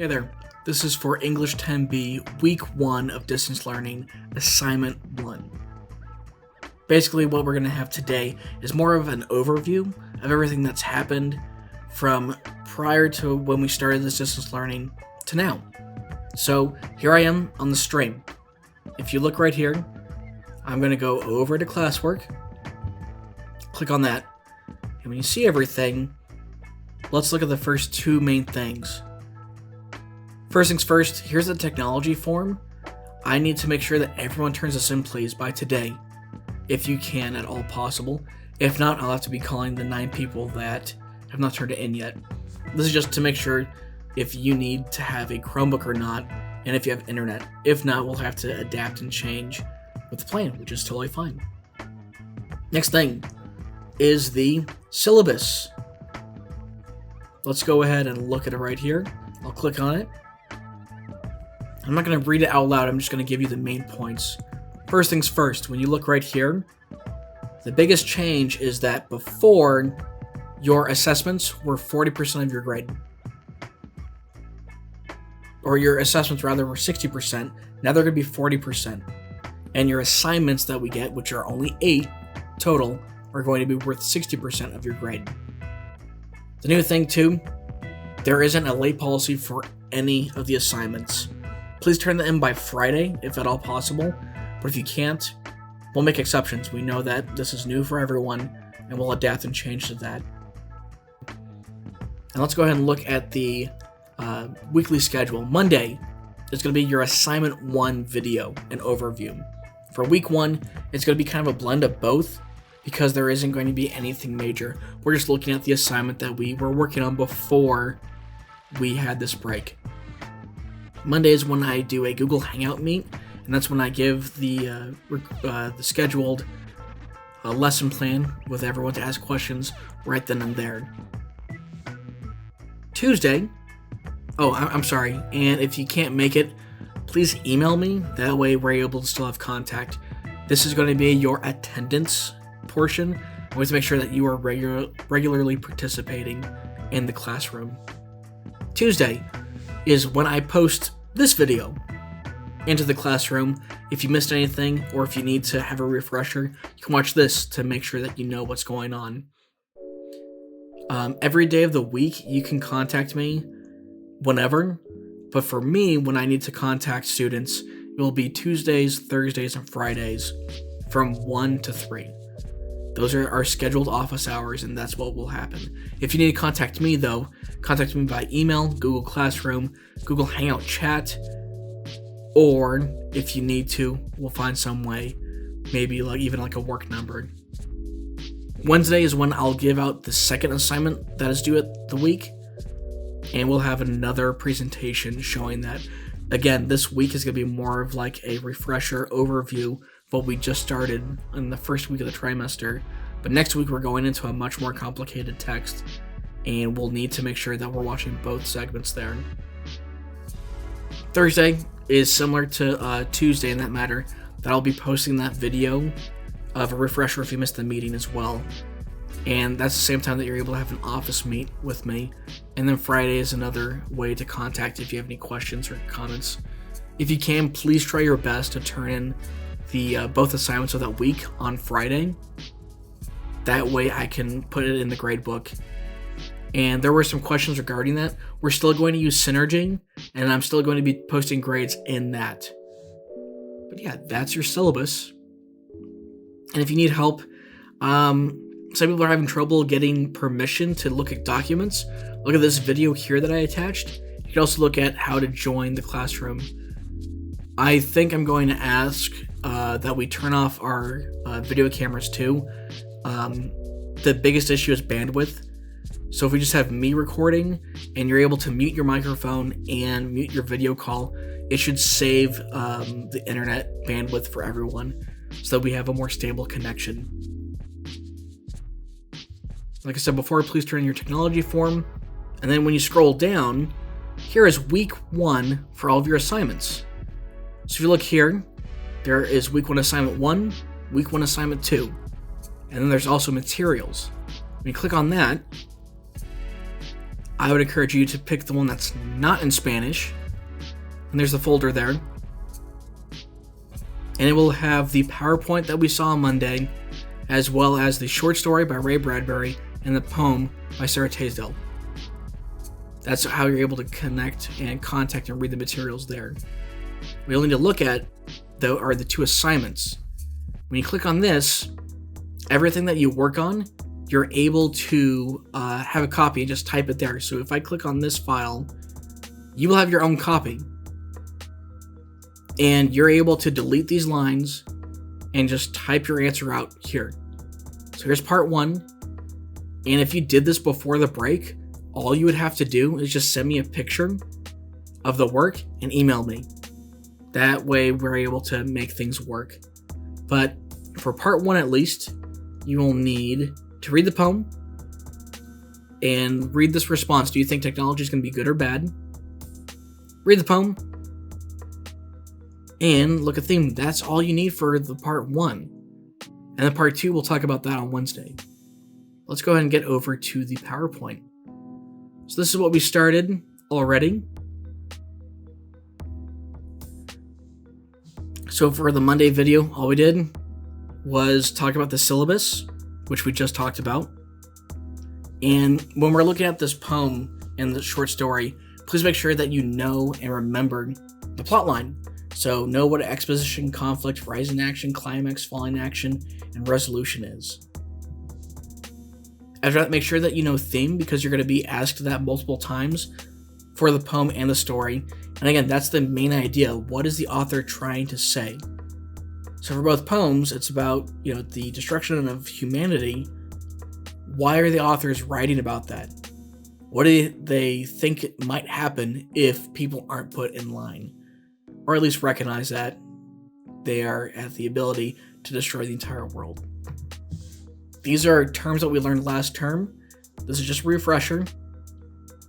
Hey there, this is for English 10B, Week 1 of Distance Learning, Assignment 1. Basically, what we're going to have today is more of an overview of everything that's happened from prior to when we started this distance learning to now. So, here I am on the stream. If you look right here, I'm going to go over to classwork, click on that, and when you see everything, let's look at the first two main things. First things first, here's the technology form. I need to make sure that everyone turns this in, please, by today, if you can at all possible. If not, I'll have to be calling the 9 people that have not turned it in yet. This is just to make sure if you need to have a Chromebook or not, and if you have internet. If not, we'll have to adapt and change with the plan, which is totally fine. Next thing is the syllabus. Let's go ahead and look at it right here. I'll click on it. I'm not going to read it out loud, I'm just going to give you the main points. First things first, when you look right here, the biggest change is that before, your assessments were 40% of your grade. Or your assessments, rather, were 60%. Now they're going to be 40%. And your assignments that we get, which are only 8 total, are going to be worth 60% of your grade. The new thing, too, there isn't a late policy for any of the assignments. Please turn that in by Friday, if at all possible. But if you can't, we'll make exceptions. We know that this is new for everyone, and we'll adapt and change to that. And let's go ahead and look at the weekly schedule. Monday is going to be your Assignment 1 video and overview. For Week 1, it's going to be kind of a blend of both, because there isn't going to be anything major. We're just looking at the assignment that we were working on before we had this break. Monday is when I do a Google Hangout meet, and that's when I give the scheduled lesson plan with everyone to ask questions right then and there. Tuesday, I'm sorry, and if you can't make it, please email me. That way we're able to still have contact. This is going to be your attendance portion. I want to make sure that you are regularly participating in the classroom. Tuesday is when I post this video into the classroom. If you missed anything, or if you need to have a refresher, you can watch this to make sure that you know what's going on. Every day of the week, you can contact me whenever, but for me, when I need to contact students, it will be Tuesdays, Thursdays, and Fridays from 1 to 3. Those are our scheduled office hours, and that's what will happen. If you need to contact me, though, contact me by email, Google Classroom, Google Hangout chat, or if you need to, we'll find some way, maybe even a work number. Wednesday is when I'll give out the second assignment that is due at the week, and we'll have another presentation showing that. Again, this week is going to be more of a refresher overview of what we just started in the first week of the trimester, but next week we're going into a much more complicated text, and we'll need to make sure that we're watching both segments there. Thursday is similar to Tuesday in that matter, that I'll be posting that video of a refresher if you missed the meeting as well. And that's the same time that you're able to have an office meet with me. And then Friday is another way to contact if you have any questions or comments. If you can, please try your best to turn in the both assignments of that week on Friday. That way I can put it in the gradebook. And there were some questions regarding that. We're still going to use Synergy, and I'm still going to be posting grades in that. But yeah, that's your syllabus. And if you need help, some people are having trouble getting permission to look at documents. Look at this video here that I attached. You can also look at how to join the classroom. I think I'm going to ask that we turn off our video cameras too. The biggest issue is bandwidth. So if we just have me recording and you're able to mute your microphone and mute your video call, it should save the internet bandwidth for everyone so that we have a more stable connection. Like I said before, please turn in your technology form. And then when you scroll down, here is Week 1 for all of your assignments. So if you look here, there is Week 1 Assignment 1, Week 1 Assignment 2. And then there's also materials. When you click on that, I would encourage you to pick the one that's not in Spanish. And there's the folder there. And it will have the PowerPoint that we saw on Monday, as well as the short story by Ray Bradbury and the poem by Sarah Teasdale. That's how you're able to connect and contact and read the materials there. What you'll need to look at, though, are the 2 assignments. When you click on this, everything that you work on, you're able to have a copy and just type it there. So if I click on this file, you will have your own copy. And you're able to delete these lines and just type your answer out here. So here's part 1. And if you did this before the break, all you would have to do is just send me a picture of the work and email me. That way we're able to make things work. But for part 1 at least, you will need to read the poem and read this response. Do you think technology is going to be good or bad? Read the poem and look at the theme. That's all you need for the part 1. And then part 2, we'll talk about that on Wednesday. Let's go ahead and get over to the PowerPoint. So this is what we started already. So for the Monday video, all we did was talk about the syllabus, which we just talked about. And when we're looking at this poem and the short story, please make sure that you know and remember the plot line. So know what exposition, conflict, rising action, climax, falling action, and resolution is. After that, make sure that you know theme, because you're going to be asked that multiple times for the poem and the story. And again, that's the main idea. What is the author trying to say? So for both poems, it's about, the destruction of humanity. Why are the authors writing about that? What do they think might happen if people aren't put in line? Or at least recognize that they are at the ability to destroy the entire world. These are terms that we learned last term. This is just a refresher.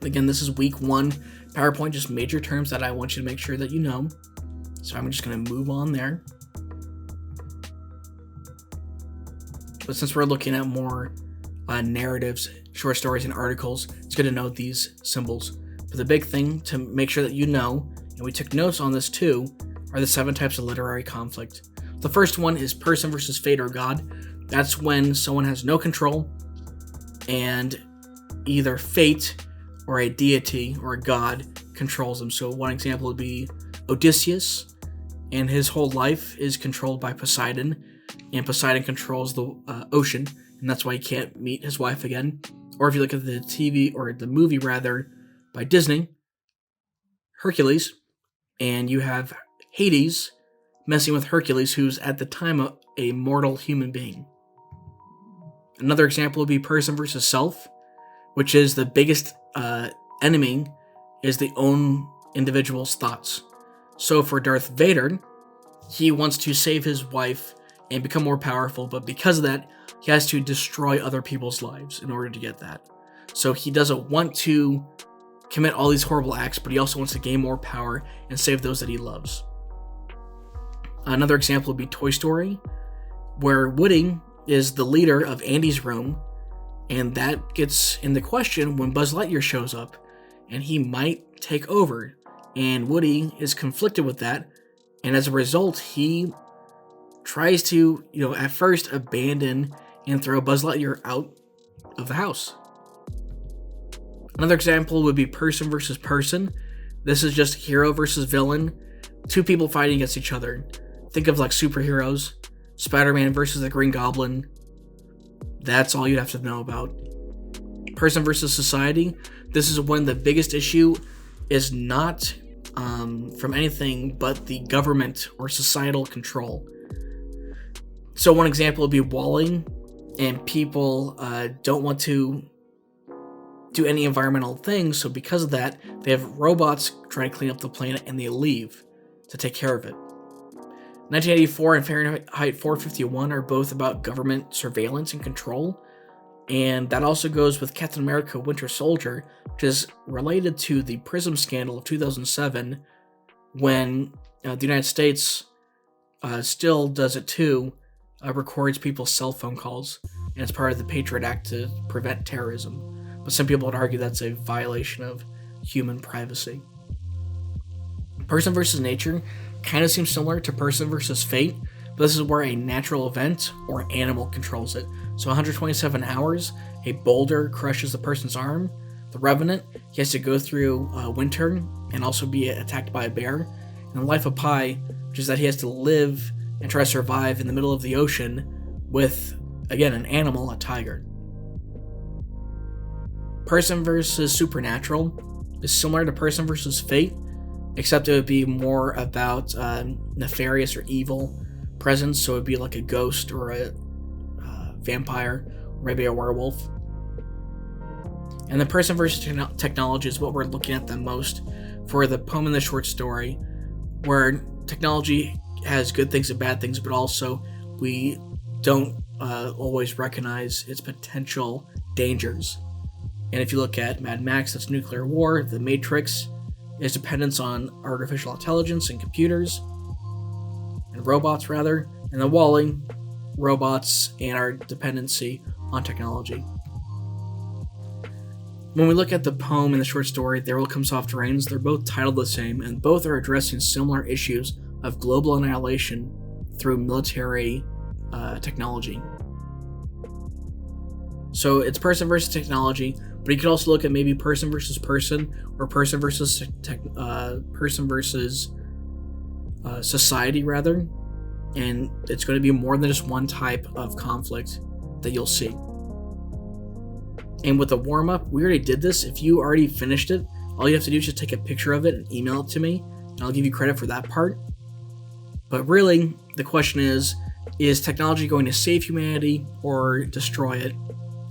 Again, this is week 1 PowerPoint, just major terms that I want you to make sure that you know. So I'm just going to move on there. But since we're looking at more narratives, short stories, and articles, it's good to know these symbols. But the big thing to make sure that you know, and we took notes on this too, are the 7 types of literary conflict. The first one is person versus fate or God. That's when someone has no control and either fate or a deity or a god controls them. So one example would be Odysseus, and his whole life is controlled by Poseidon, and Poseidon controls the ocean, and that's why he can't meet his wife again. Or if you look at the TV, or the movie rather, by Disney, Hercules, and you have Hades messing with Hercules, who's at the time a mortal human being. Another example would be person versus self, which is the biggest enemy is the own individual's thoughts. So for Darth Vader, he wants to save his wife and become more powerful, but because of that, he has to destroy other people's lives in order to get that. So he doesn't want to commit all these horrible acts, but he also wants to gain more power and save those that he loves. Another example would be Toy Story, where Woody is the leader of Andy's room, and that gets into question when Buzz Lightyear shows up, and he might take over, and Woody is conflicted with that, and as a result, he tries to, at first abandon and throw Buzz Lightyear out of the house. Another example would be person versus person. This is just hero versus villain. 2 people fighting against each other. Think of like superheroes. Spider-Man versus the Green Goblin. That's all you have to know about. Person versus society. This is when the biggest issue is not from anything but the government or societal control. So one example would be WALL-E, and people don't want to do any environmental things, so because of that, they have robots trying to clean up the planet, and they leave to take care of it. 1984 and Fahrenheit 451 are both about government surveillance and control, and that also goes with Captain America Winter Soldier, which is related to the PRISM scandal of 2007, when the United States still does it too, records people's cell phone calls, and it's part of the Patriot Act to prevent terrorism. but some people would argue that's a violation of human privacy. Person versus nature kind of seems similar to person versus fate, but this is where a natural event or animal controls it. So 127 hours, a boulder crushes the person's arm. The Revenant, he has to go through winter and also be attacked by a bear. And the Life of Pi, which is that he has to live and try to survive in the middle of the ocean with, again, an animal, a tiger. Person versus supernatural is similar to person versus fate, except it would be more about nefarious or evil presence, so it would be like a ghost or a vampire, or maybe a werewolf. And the person versus technology is what we're looking at the most for the poem and the short story, where technology has good things and bad things, but also we don't always recognize its potential dangers. And if you look at Mad Max, that's nuclear war. The Matrix is dependence on artificial intelligence and computers, and robots rather. And the WALL-E, robots and our dependency on technology. When we look at the poem and the short story, There Will Come Soft Rains, they're both titled the same, and both are addressing similar issues of global annihilation through military technology. So it's person versus technology, but you could also look at maybe person versus person, or person versus society rather, and it's going to be more than just one type of conflict that you'll see. And with the warm-up, we already did this. If you already finished it, all you have to do is just take a picture of it and email it to me, and I'll give you credit for that part. But really, the question is technology going to save humanity or destroy it?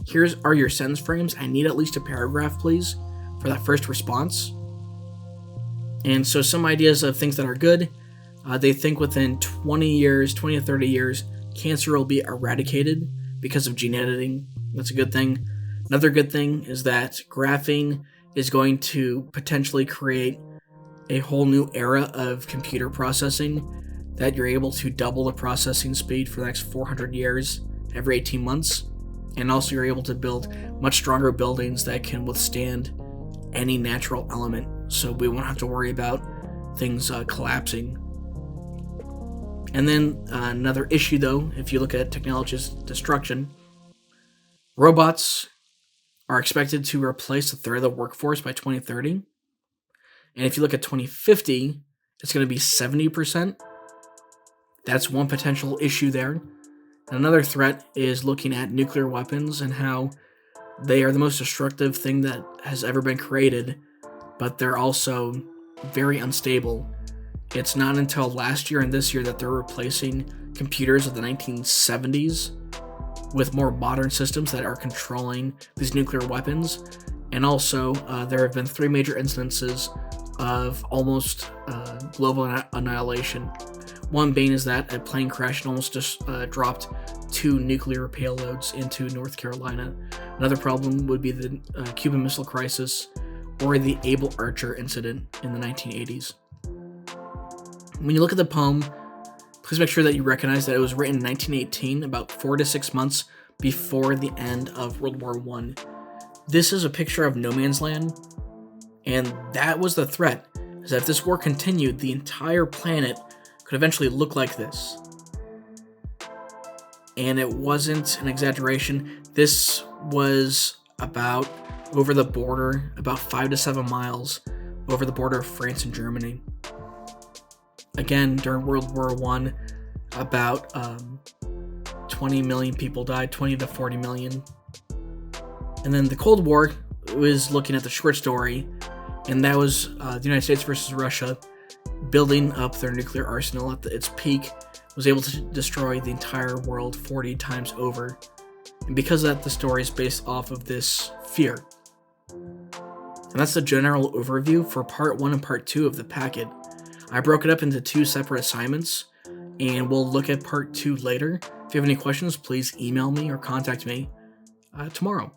Here are your sentence frames. I need at least a paragraph, please, for that first response. And so some ideas of things that are good. They think within 20 to 30 years, cancer will be eradicated because of gene editing. That's a good thing. Another good thing is that graphene is going to potentially create a whole new era of computer processing, that you're able to double the processing speed for the next 400 years every 18 months. And also you're able to build much stronger buildings that can withstand any natural element, so we won't have to worry about things collapsing. And then another issue though, if you look at technology's destruction, robots are expected to replace a third of the workforce by 2030. And if you look at 2050, it's going to be 70%. That's one potential issue there. And another threat is looking at nuclear weapons and how they are the most destructive thing that has ever been created, but they're also very unstable. It's not until last year and this year that they're replacing computers of the 1970s with more modern systems that are controlling these nuclear weapons. And also, there have been 3 major incidences of almost global annihilation. One being is that a plane crash and almost just dropped 2 nuclear payloads into North Carolina. Another problem would be the Cuban Missile Crisis or the Able Archer incident in the 1980s. When you look at the poem, please make sure that you recognize that it was written in 1918, about 4 to 6 months before the end of World War I. This is a picture of no man's land, and that was the threat, is that if this war continued, the entire planet could eventually look like this. And it wasn't an exaggeration. This was about over the border, about 5 to 7 miles over the border of France and Germany. Again, during World War I, about 20 million people died, 20 to 40 million. And then the Cold War was looking at the short story, and that was the United States versus Russia building up their nuclear arsenal at its peak, was able to destroy the entire world 40 times over. And because of that, the story is based off of this fear. And that's the general overview for part 1 and part 2 of the packet. I broke it up into 2 separate assignments, and we'll look at part 2 later. If you have any questions, please email me or contact me tomorrow.